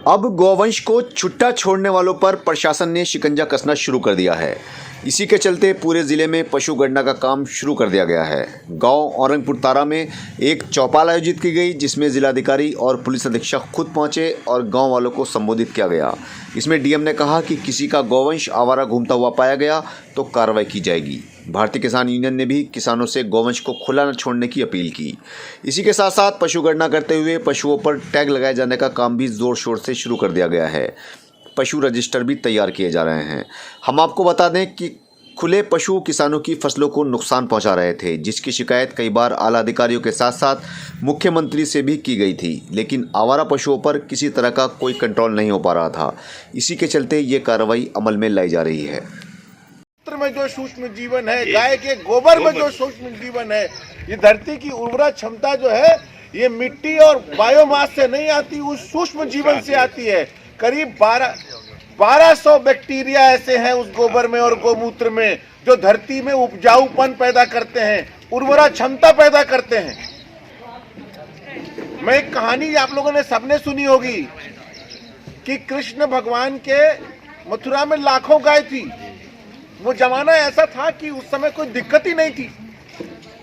अब गौवंश को छुट्टा छोड़ने वालों पर प्रशासन ने शिकंजा कसना शुरू कर दिया है। इसी के चलते पूरे ज़िले में पशु गणना का काम शुरू कर दिया गया है। गांव औरंगपुर तारा में एक चौपाल आयोजित की गई, जिसमें जिलाधिकारी और पुलिस अधीक्षक खुद पहुंचे और गांव वालों को संबोधित किया गया। इसमें डीएम ने कहा कि किसी का गौवंश आवारा घूमता हुआ पाया गया तो कार्रवाई की जाएगी। भारतीय किसान यूनियन ने भी किसानों से गौवंश को खुला न छोड़ने की अपील की। इसी के साथ साथ पशु गणना करते हुए पशुओं पर टैग लगाए जाने का काम भी जोर शोर से शुरू कर दिया गया है। पशु रजिस्टर भी तैयार किए जा रहे हैं। हम आपको बता दें कि खुले पशु किसानों की फसलों को नुकसान पहुंचा रहे थे, जिसकी शिकायत कई बार आला अधिकारियों के साथ साथ मुख्यमंत्री से भी की गई थी, लेकिन आवारा पशुओं पर किसी तरह का कोई कंट्रोल नहीं हो पा रहा था। इसी के चलते ये कार्रवाई अमल में लाई जा रही है। में जो सूक्ष्म जीवन है, गाय के गोबर में जो सूक्ष्म जीवन है, ये धरती की उर्वरा क्षमता जो है, ये मिट्टी और बायोमास से नहीं आती, उस सूक्ष्म जीवन से आती है। करीब 1200 बैक्टीरिया ऐसे हैं उस गोबर में और गोमूत्र में, जो धरती में उपजाऊपन पैदा करते हैं, उर्वरा क्षमता पैदा करते हैं। मैं एक कहानी आप लोगों ने सबने सुनी होगी कि कृष्ण भगवान के मथुरा में लाखों गाय थी। वो जमाना ऐसा था कि उस समय कोई दिक्कत ही नहीं थी,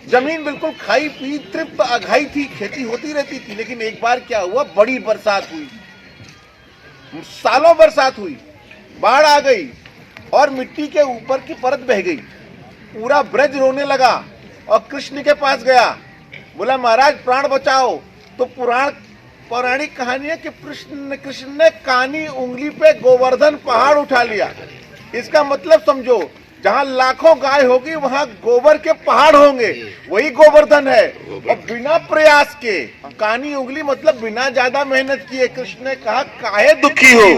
जमीन बिल्कुल खाई पी तृप्त अघाई थी, खेती होती रहती थी। लेकिन एक बार क्या हुआ, बड़ी बरसात हुई, सालों बरसात हुई, बाढ़ आ गई और मिट्टी के ऊपर की परत बह गई। पूरा ब्रज रोने लगा और कृष्ण के पास गया, बोला महाराज प्राण बचाओ। तो पौराणिक कहानी है कि कृष्ण ने कानी उंगली पे गोवर्धन पहाड़ उठा लिया। इसका मतलब समझो, जहां लाखों गाय होगी वहां गोबर के पहाड़ होंगे, वही गोवर्धन है। और बिना प्रयास के, कानी उंगली मतलब बिना ज्यादा मेहनत किए, कृष्ण ने कहा काहे दुखी हो,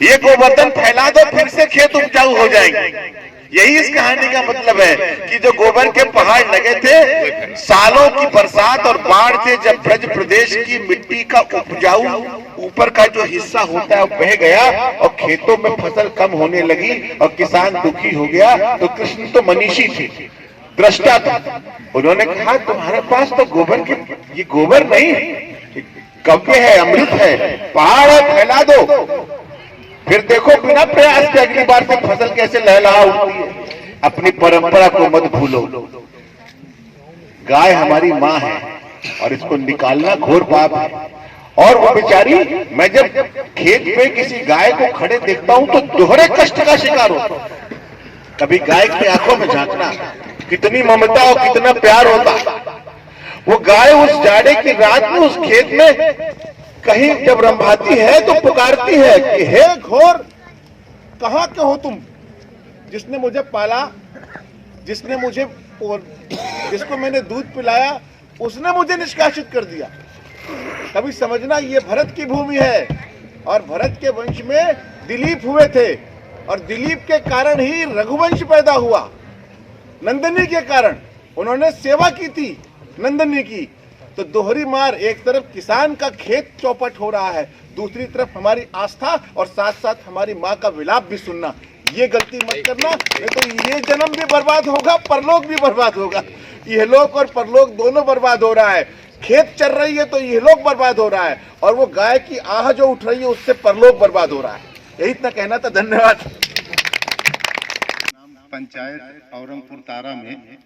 ये गोवर्धन फैला दो, फिर से खेत उपजाऊ हो जाएंगे। यही इस कहानी का मतलब है कि जो गोबर के पहाड़ लगे थे, सालों की बरसात और बाढ़ से जब ब्रज प्रदेश की मिट्टी का उपजाऊ ऊपर का जो हिस्सा होता है वो बह गया और खेतों में फसल कम होने लगी और किसान दुखी हो गया। तो कृष्ण तो मनीषी थे, दृष्टा था। उन्होंने कहा तुम्हारे पास तो गोबर के, ये गोबर नहीं, कव्य है, अमृत है, पहाड़ है, फैला दो, फिर देखो बिना प्रयास के अगली बार से फसल कैसे लहलहा उठती है। अपनी परंपरा को मत भूलो। गाय हमारी माँ है और इसको निकालना घोर पाप है। और वो बेचारी, मैं जब खेत में किसी गाय को खड़े देखता हूं तो दोहरे कष्ट का शिकार होता हूं। कभी गाय की आंखों में झांकना, कितनी ममता और कितना प्यार होता। वो गाय उस जाड़े की रात में उस खेत में कहीं जब रंभाती है तो पुकारती है कि हे घोर, कहां के हो तुम, जिसने मुझे पाला, जिसने मुझे, जिसको मैंने दूध पिलाया, उसने मुझे निष्कासित कर दिया। कभी समझना ये भरत की भूमि है और भरत के वंश में दिलीप हुए थे और दिलीप के कारण ही रघुवंश पैदा हुआ। नंदिनी के कारण उन्होंने सेवा की थी नंदिनी की। तो दोहरी मार, एक तरफ किसान का खेत चौपट हो रहा है, दूसरी तरफ हमारी आस्था और साथ साथ हमारी माँ का विलाप भी सुनना। ये गलती मत करना, नहीं तो ये जन्म भी बर्बाद होगा, परलोक भी बर्बाद होगा। इहलोक और परलोक दोनों बर्बाद हो रहा है। खेत चल रही है तो इहलोक बर्बाद हो रहा है, और वो गाय की आह जो उठ रही है उससे परलोक बर्बाद हो रहा है। यही इतना कहना था। धन्यवाद। पंचायत औरंगपुर तारा में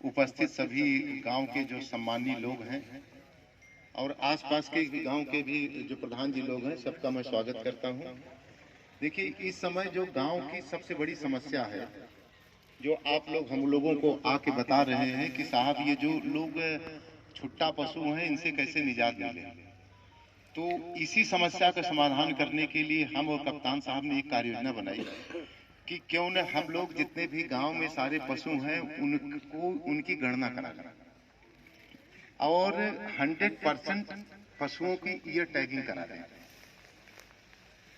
उपस्थित सभी गांव के जो सम्मानीय लोग हैं और आसपास के गांव के भी जो प्रधान जी लोग हैं, सबका मैं स्वागत करता हूं। देखिए, इस समय जो गांव की सबसे बड़ी समस्या है, जो आप लोग हम लोगों को आके बता रहे हैं कि साहब ये जो लोग छुट्टा पशु हैं इनसे कैसे निजात मिले, तो इसी समस्या का समाधान करने के लिए हम और कप्तान साहब ने एक कार्य योजना बनाई कि क्यों न हम लोग जितने भी गांव में सारे पशु हैं उनको उनकी गणना करा और 100% पशुओं की ईयर टैगिंग करा दें।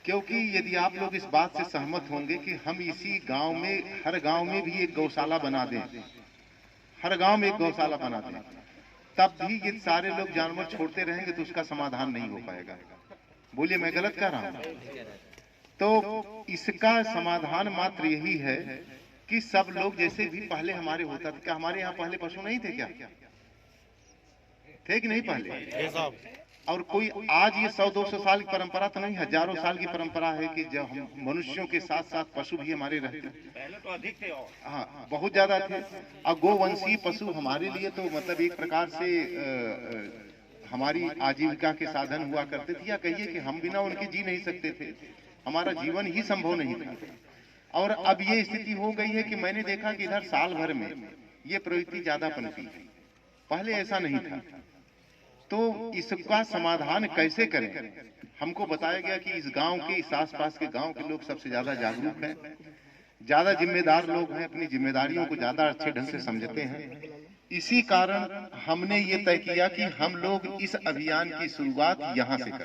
क्योंकि यदि आप लोग इस बात से सहमत होंगे कि हम इसी गांव में, हर गांव में भी एक गौशाला बना दें, हर गांव में एक गौशाला बना दें, तब भी ये सारे लोग जानवर छोड़ते रहेंगे तो उसका समाधान नहीं हो पाएगा। बोलिए, मैं गलत कह रहा हूं? तो इसका समाधान मात्र यही है कि सब लोग, जैसे भी पहले हमारे होता था, क्या हमारे यहाँ पहले पशु नहीं थे? क्या थे कि नहीं? पहले और कोई आज ये 100-200 साल की परंपरा तो नहीं, हजारों साल की परंपरा है कि जब हम मनुष्यों के साथ साथ पशु भी हमारे रहते हैं। पहले तो अधिक थे और हाँ, बहुत ज्यादा थे। और गोवंशीय पशु हमारे लिए तो मतलब एक प्रकार से हमारी आजीविका के साधन हुआ करते थे, या कहिए कि हम बिना उनके जी नहीं सकते थे, हमारा जीवन ही संभव नहीं था। और अब ये स्थिति हो गई है कि मैंने देखा कि इधर साल भर में ये प्रवृत्ति ज्यादा पनपी है, पहले ऐसा नहीं था। तो इसका समाधान कैसे करें? हमको बताया गया कि इस गांव के, इस आसपास के गांव के लोग सबसे ज्यादा जागरूक हैं, ज्यादा जिम्मेदार लोग हैं, अपनी जिम्मेदारियों को ज्यादा अच्छे ढंग से समझते हैं। इसी कारण हमने ये तय किया कि हम लोग इस अभियान की शुरुआत यहाँ से करें।